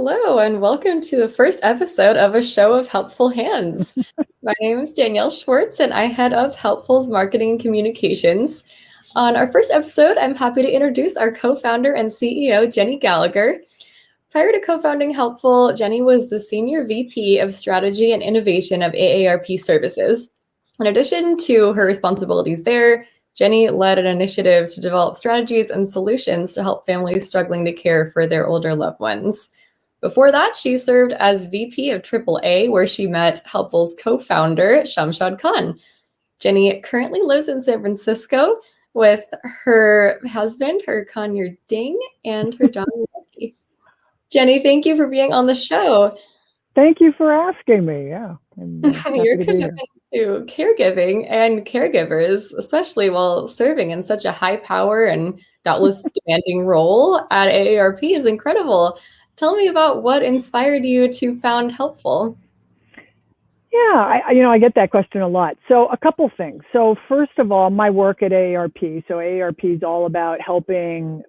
Hello, and welcome to the first episode of A Show of Helpful Hands. My name is Danielle Schwartz, and I head up Helpful's marketing and communications. On our first episode, I'm happy to introduce our co-founder and CEO, Jenny Gallagher. Prior to co-founding Helpful, Jenny was the Senior VP of Strategy and Innovation of AARP Services. In addition to her responsibilities there, Jenny led an initiative to develop strategies and solutions to help families struggling to care for their older loved ones. Before that, she served as VP of AAA, where she met Helpful's co-founder, Shamshad Khan. Jenny currently lives in San Francisco with her husband, her Kanyar Ding, and her daughter, Becky. Jenny, thank you for being on the show. Thank you for asking me. Yeah. Your commitment to caregiving and caregivers, especially while serving in such a high power and doubtless demanding role at AARP, is incredible. Tell me about what inspired you to found Helpful. Yeah, I get that question a lot. So a couple things. So first of all, my work at AARP. So AARP is all about helping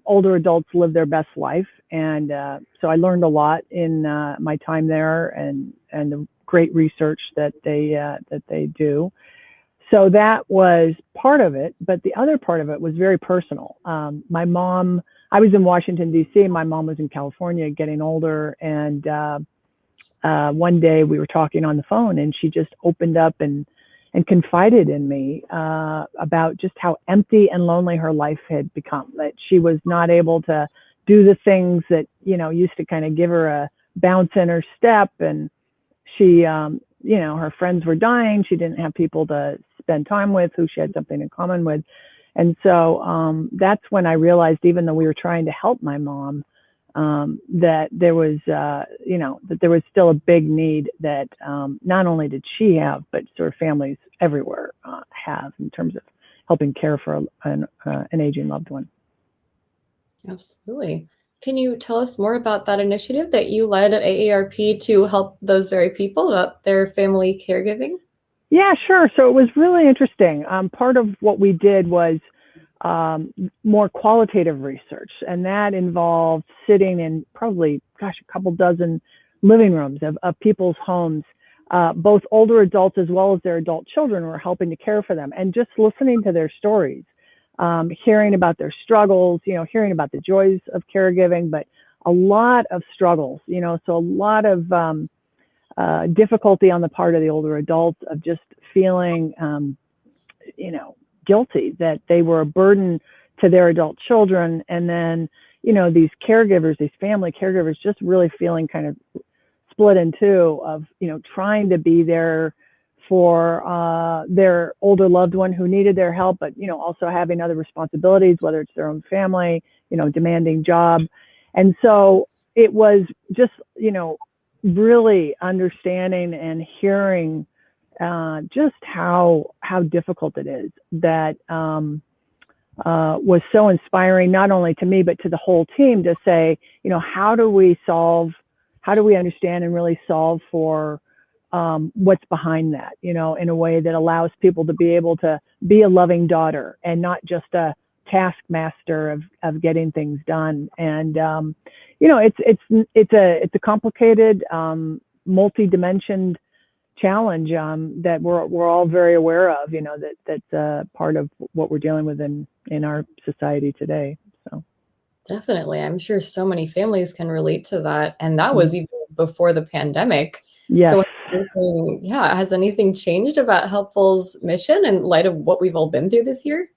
older adults live their best life, and so I learned a lot in my time there, and the great research that they do. So that was part of it, but the other part of it was very personal. My mom, I was in Washington D.C. My mom was in California, getting older, and one day we were talking on the phone, and she just opened up and confided in me about just how empty and lonely her life had become. That she was not able to do the things that used to kind of give her a bounce in her step, and she, her friends were dying. She didn't have people to spend time with who she had something in common with, and so that's when I realized, even though we were trying to help my mom, that there was, that there was still a big need that not only did she have, but sort of families everywhere have in terms of helping care for an aging loved one. Absolutely. Can you tell us more about that initiative that you led at AARP to help those very people about their family caregiving? Yeah, sure. So it was really interesting. Part of what we did was more qualitative research, and that involved sitting in probably, a couple dozen living rooms of people's homes. Both older adults as well as their adult children were helping to care for them, and just listening to their stories, hearing about their struggles, hearing about the joys of caregiving, but a lot of struggles, so a lot of difficulty on the part of the older adults of just feeling, guilty that they were a burden to their adult children. And then, these caregivers, these family caregivers, just really feeling kind of split in two of, trying to be there for their older loved one who needed their help, but, also having other responsibilities, whether it's their own family, demanding job. And so it was just, really understanding and hearing just how difficult it is. That was so inspiring, not only to me, but to the whole team, to say, how do we understand and really solve for what's behind that, in a way that allows people to be able to be a loving daughter and not just a taskmaster of getting things done. And it's a complicated, multi-dimensioned challenge that we're all very aware of, that's part of what we're dealing with in our society today. So Definitely. I'm sure so many families can relate to that. And that was even before the pandemic. Yes. So has anything changed about Helpful's mission in light of what we've all been through this year?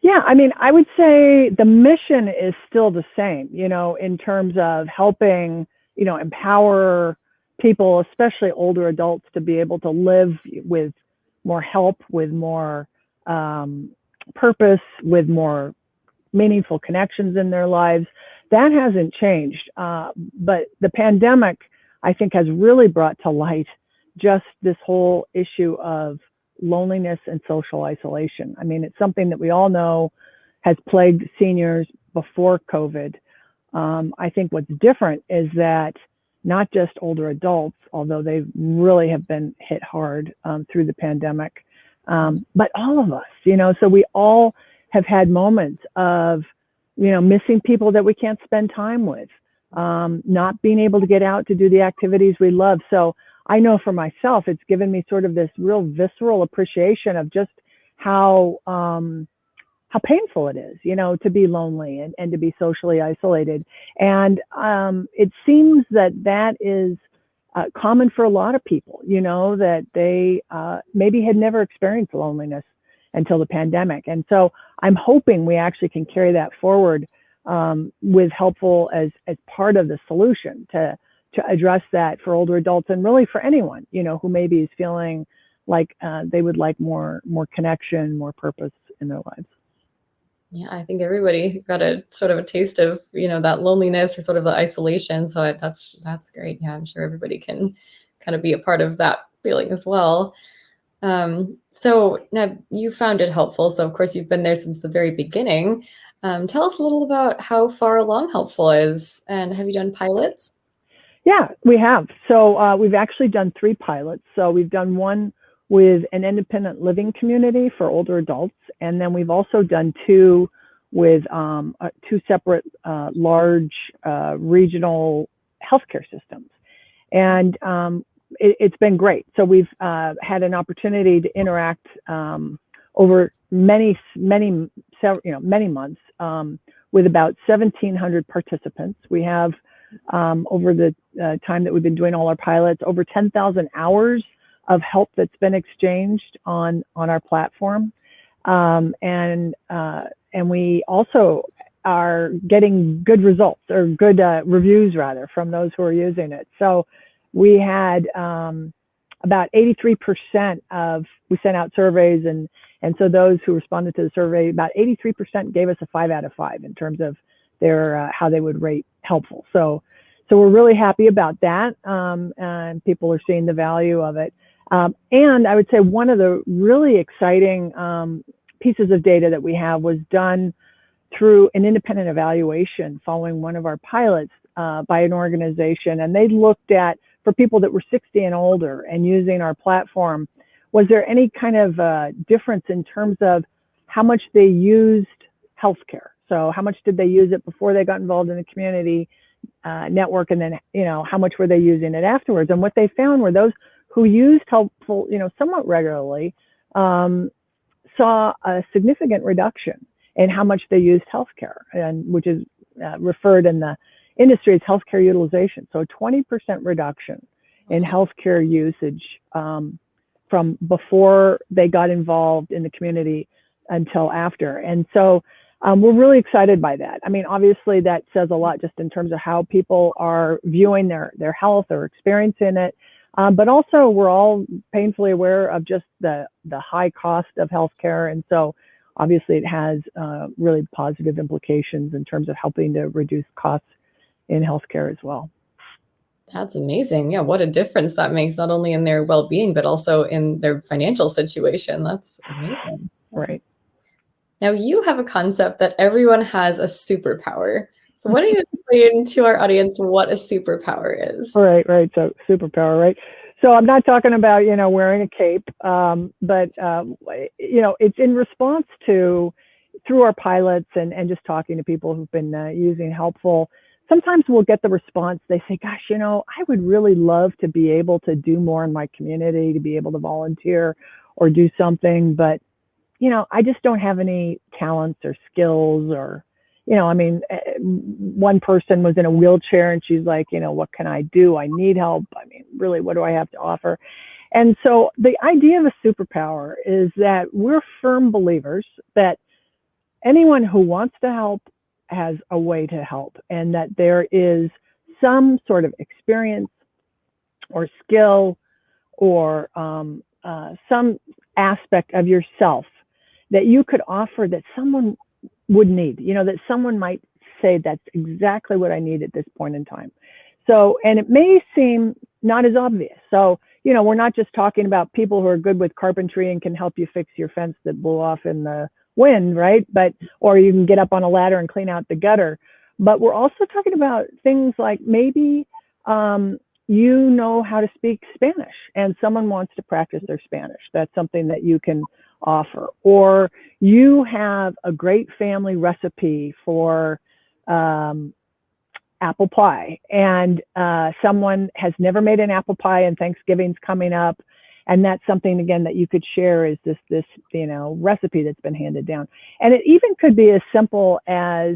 Yeah, I would say the mission is still the same, in terms of helping, empower people, especially older adults, to be able to live with more help, with more purpose, with more meaningful connections in their lives. That hasn't changed. But the pandemic, I think, has really brought to light just this whole issue of loneliness and social isolation. It's something that we all know has plagued seniors before COVID. I think what's different is that not just older adults, although they really have been hit hard through the pandemic, but all of us, so we all have had moments of, missing people that we can't spend time with, not being able to get out to do the activities we love. So I know for myself, it's given me sort of this real visceral appreciation of just how painful it is, to be lonely and to be socially isolated. And it seems that is common for a lot of people, that they maybe had never experienced loneliness until the pandemic. And so I'm hoping we actually can carry that forward with Helpful as part of the solution to address that for older adults, and really for anyone, who maybe is feeling like they would like more connection, more purpose in their lives. Yeah, I think everybody got a sort of a taste of, that loneliness or sort of the isolation. So that's great. Yeah, I'm sure everybody can kind of be a part of that feeling as well. So now you found it Helpful. So of course you've been there since the very beginning. Tell us a little about how far along Helpful is, and have you done pilots? Yeah, we have. So we've actually done 3 pilots. So we've done one with an independent living community for older adults, and then we've also done 2 with 2 separate large regional healthcare systems. And it's been great. So we've had an opportunity to interact over many months with about 1,700 participants. We have over the time that we've been doing all our pilots, over 10,000 hours of help that's been exchanged on our platform, and we also are getting good results, or good reviews rather, from those who are using it. So we had about 83% we sent out surveys, and so those who responded to the survey, about 83% gave us a 5 out of 5 in terms of their how they would rate Helpful. So we're really happy about that, and people are seeing the value of it. And I would say one of the really exciting pieces of data that we have was done through an independent evaluation following one of our pilots by an organization, and they looked at, for people that were 60 and older and using our platform, was there any kind of difference in terms of how much they used healthcare? So how much did they use it before they got involved in the community network, and then how much were they using it afterwards? And what they found were those who used Helpful somewhat regularly saw a significant reduction in how much they used healthcare, and which is referred in the industry as healthcare utilization. So a 20% reduction in healthcare usage from before they got involved in the community until after. And so we're really excited by that. I mean, obviously that says a lot just in terms of how people are viewing their health or experiencing it. But also we're all painfully aware of just the high cost of healthcare. And so obviously it has really positive implications in terms of helping to reduce costs in healthcare as well. That's amazing. Yeah, what a difference that makes, not only in their well-being, but also in their financial situation. That's amazing. Right. Now, you have a concept that everyone has a superpower. So why don't you explain to our audience what a superpower is? Right. So superpower, right? So I'm not talking about, wearing a cape, but, it's in response to, through our pilots and just talking to people who've been using Helpful. Sometimes we'll get the response, they say, gosh, I would really love to be able to do more in my community, to be able to volunteer or do something, but, I just don't have any talents or skills, or, one person was in a wheelchair and she's like, what can I do? I need help. I mean, really, what do I have to offer? And so the idea of a superpower is that we're firm believers that anyone who wants to help has a way to help, and that there is some sort of experience or skill or some aspect of yourself that you could offer that someone would need, that someone might say, that's exactly what I need at this point in time. So, and it may seem not as obvious. So, we're not just talking about people who are good with carpentry and can help you fix your fence that blew off in the wind, right? Or you can get up on a ladder and clean out the gutter. But we're also talking about things like maybe you know how to speak Spanish and someone wants to practice their Spanish. That's something that you can offer. Or you have a great family recipe for apple pie, and someone has never made an apple pie, and Thanksgiving's coming up, and that's something again that you could share is this recipe that's been handed down. And it even could be as simple as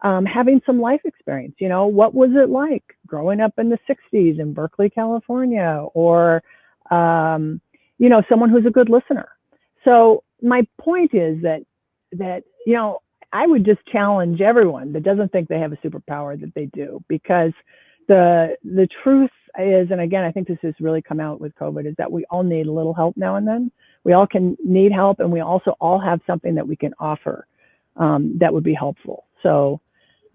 having some life experience. What was it like growing up in the 60s in Berkeley, California, or someone who's a good listener. So my point is that I would just challenge everyone that doesn't think they have a superpower that they do, because the truth is, and again, I think this has really come out with COVID, is that we all need a little help now and then. We all can need help, and we also all have something that we can offer that would be helpful. So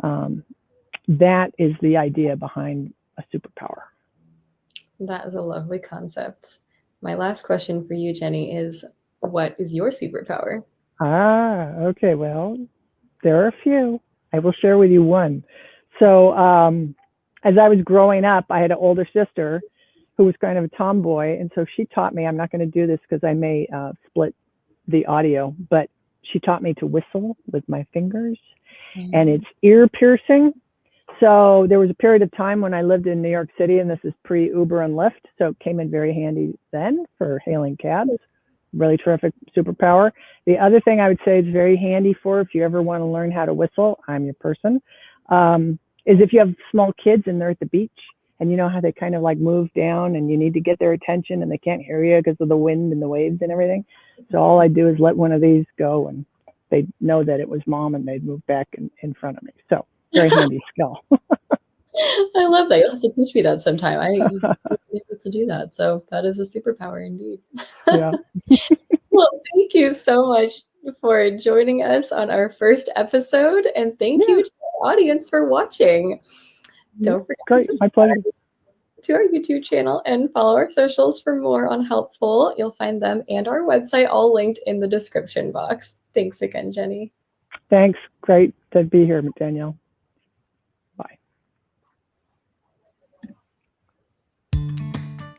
that is the idea behind a superpower. That is a lovely concept. My last question for you, Jenny, is what is your superpower? Okay. Well, there are a few. I will share with you one. So as I was growing up, I had an older sister who was kind of a tomboy. And so she taught me, I'm not going to do this because I may split the audio, but she taught me to whistle with my fingers. Mm-hmm. And it's ear piercing. So there was a period of time when I lived in New York City, and this is pre-Uber and Lyft. So it came in very handy then for hailing cabs. Really terrific superpower. The other thing I would say is very handy for if you ever want to learn how to whistle, I'm your person, is if you have small kids and they're at the beach and you know how they kind of like move down and you need to get their attention and they can't hear you because of the wind and the waves and everything. So all I do is let one of these go and they know that it was mom and they'd move back in front of me. So very handy skill. I love that. You'll have to teach me that sometime. I used to do that. So that is a superpower indeed. Yeah. Well, thank you so much for joining us on our first episode. And thank you to our audience for watching. Don't forget to subscribe to our YouTube channel and follow our socials for more on Helpful. You'll find them and our website all linked in the description box. Thanks again, Jenny. Thanks. Great to be here, Danielle.